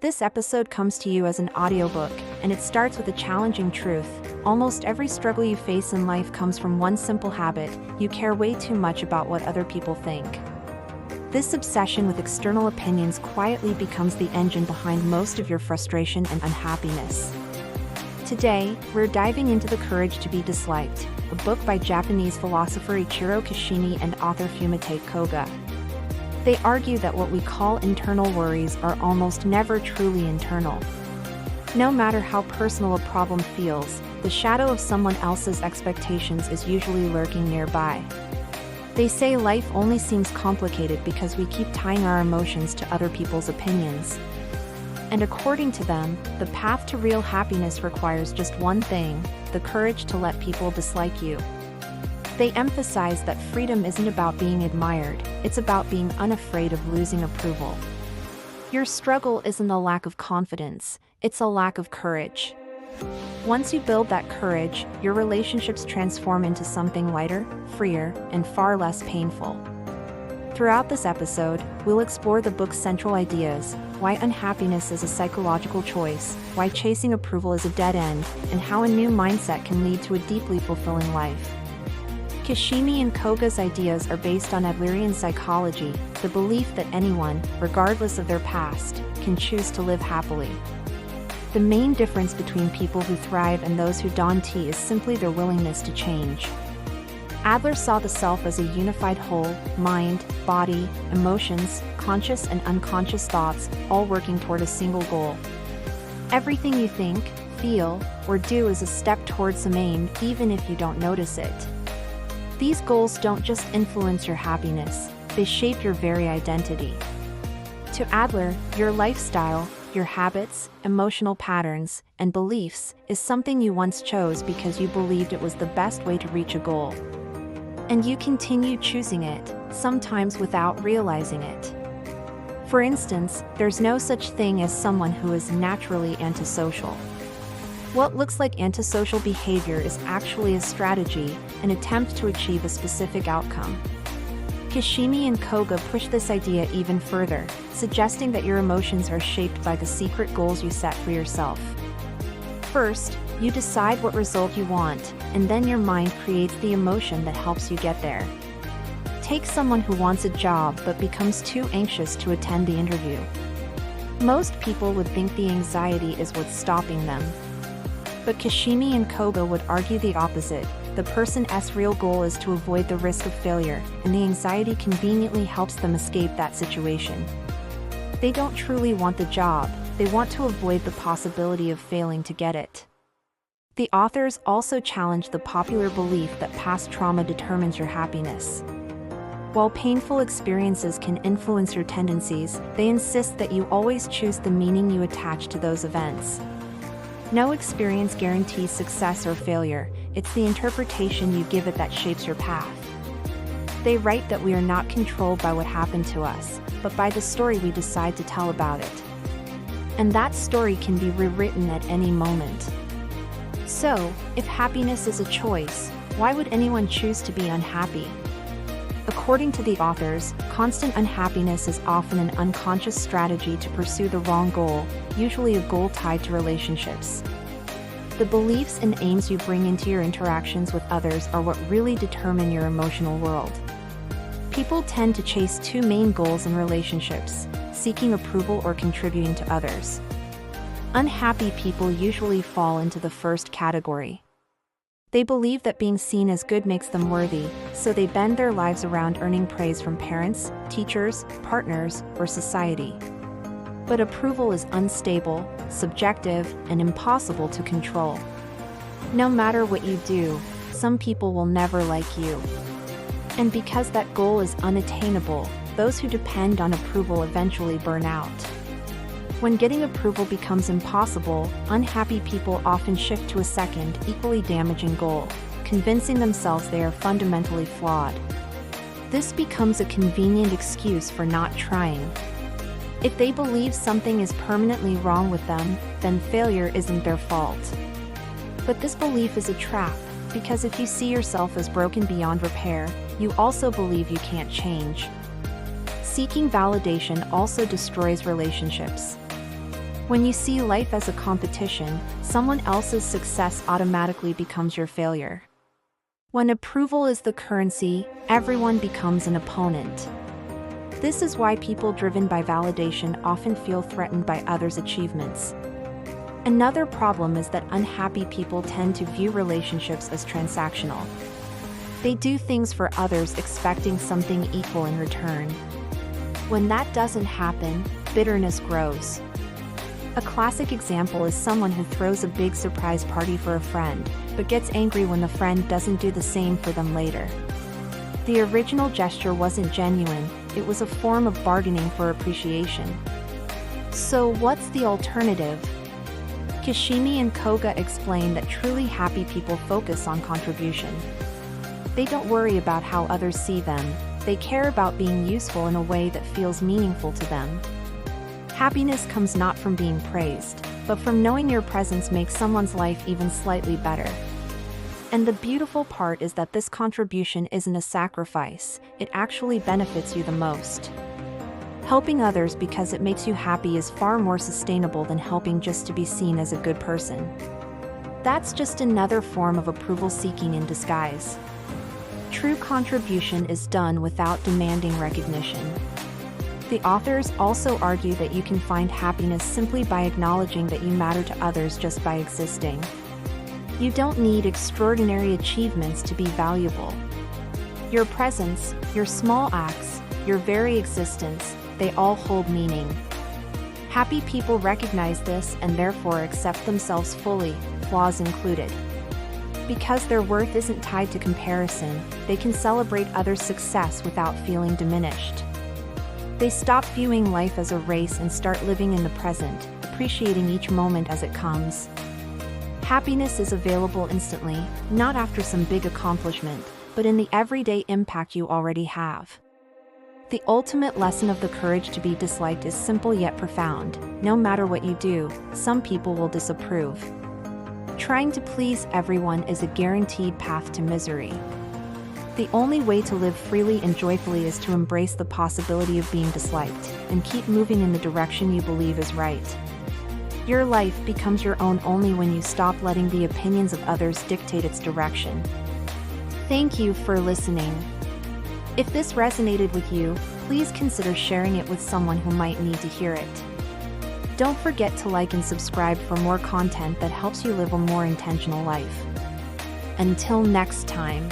This episode comes to you as an audiobook, and it starts with a challenging truth. Almost every struggle you face in life comes from one simple habit: you care way too much about what other people think. This obsession with external opinions quietly becomes the engine behind most of your frustration and unhappiness. Today, we're diving into The Courage to Be Disliked, a book by Japanese philosopher Ichiro Kishimi and author Fumite Koga. They argue that what we call internal worries are almost never truly internal. No matter how personal a problem feels, the shadow of someone else's expectations is usually lurking nearby. They say life only seems complicated because we keep tying our emotions to other people's opinions. And according to them, the path to real happiness requires just one thing: the courage to let people dislike you. They emphasize that freedom isn't about being admired, it's about being unafraid of losing approval. Your struggle isn't a lack of confidence, it's a lack of courage. Once you build that courage, your relationships transform into something lighter, freer, and far less painful. Throughout this episode, we'll explore the book's central ideas: why unhappiness is a psychological choice, why chasing approval is a dead end, and how a new mindset can lead to a deeply fulfilling life. Kishimi and Koga's ideas are based on Adlerian psychology, the belief that anyone, regardless of their past, can choose to live happily. The main difference between people who thrive and those who don't is simply their willingness to change. Adler saw the self as a unified whole: mind, body, emotions, conscious and unconscious thoughts, all working toward a single goal. Everything you think, feel, or do is a step towards some aim, even if you don't notice it. These goals don't just influence your happiness, they shape your very identity. To Adler, your lifestyle, your habits, emotional patterns, and beliefs is something you once chose because you believed it was the best way to reach a goal. And you continue choosing it, sometimes without realizing it. For instance, there's no such thing as someone who is naturally antisocial. What looks like antisocial behavior is actually a strategy, an attempt to achieve a specific outcome. Kishimi and Koga push this idea even further, suggesting that your emotions are shaped by the secret goals you set for yourself. First, you decide what result you want, and then your mind creates the emotion that helps you get there. Take someone who wants a job but becomes too anxious to attend the interview. Most people would think the anxiety is what's stopping them. But Kishimi and Koga would argue the opposite: the person's real goal is to avoid the risk of failure, and the anxiety conveniently helps them escape that situation. They don't truly want the job, they want to avoid the possibility of failing to get it. The authors also challenge the popular belief that past trauma determines your happiness. While painful experiences can influence your tendencies, they insist that you always choose the meaning you attach to those events. No experience guarantees success or failure, it's the interpretation you give it that shapes your path. They write that we are not controlled by what happened to us, but by the story we decide to tell about it. And that story can be rewritten at any moment. So, if happiness is a choice, why would anyone choose to be unhappy? According to the authors, constant unhappiness is often an unconscious strategy to pursue the wrong goal, usually a goal tied to relationships. The beliefs and aims you bring into your interactions with others are what really determine your emotional world. People tend to chase two main goals in relationships: seeking approval or contributing to others. Unhappy people usually fall into the first category. They believe that being seen as good makes them worthy, so they bend their lives around earning praise from parents, teachers, partners, or society. But approval is unstable, subjective, and impossible to control. No matter what you do, some people will never like you. And because that goal is unattainable, those who depend on approval eventually burn out. When getting approval becomes impossible, unhappy people often shift to a second, equally damaging goal, convincing themselves they are fundamentally flawed. This becomes a convenient excuse for not trying. If they believe something is permanently wrong with them, then failure isn't their fault. But this belief is a trap, because if you see yourself as broken beyond repair, you also believe you can't change. Seeking validation also destroys relationships. When you see life as a competition, someone else's success automatically becomes your failure. When approval is the currency, everyone becomes an opponent. This is why people driven by validation often feel threatened by others' achievements. Another problem is that unhappy people tend to view relationships as transactional. They do things for others expecting something equal in return. When that doesn't happen, bitterness grows. A classic example is someone who throws a big surprise party for a friend, but gets angry when the friend doesn't do the same for them later. The original gesture wasn't genuine, it was a form of bargaining for appreciation. So what's the alternative? Kishimi and Koga explain that truly happy people focus on contribution. They don't worry about how others see them, they care about being useful in a way that feels meaningful to them. Happiness comes not from being praised, but from knowing your presence makes someone's life even slightly better. And the beautiful part is that this contribution isn't a sacrifice, it actually benefits you the most. Helping others because it makes you happy is far more sustainable than helping just to be seen as a good person. That's just another form of approval seeking in disguise. True contribution is done without demanding recognition. The authors also argue that you can find happiness simply by acknowledging that you matter to others just by existing. You don't need extraordinary achievements to be valuable. Your presence, your small acts, your very existence, they all hold meaning. Happy people recognize this and therefore accept themselves fully, flaws included. Because their worth isn't tied to comparison, they can celebrate others' success without feeling diminished. They stop viewing life as a race and start living in the present, appreciating each moment as it comes. Happiness is available instantly, not after some big accomplishment, but in the everyday impact you already have. The ultimate lesson of the courage to be disliked is simple yet profound. No matter what you do, some people will disapprove. Trying to please everyone is a guaranteed path to misery. The only way to live freely and joyfully is to embrace the possibility of being disliked, and keep moving in the direction you believe is right. Your life becomes your own only when you stop letting the opinions of others dictate its direction. Thank you for listening. If this resonated with you, please consider sharing it with someone who might need to hear it. Don't forget to like and subscribe for more content that helps you live a more intentional life. Until next time.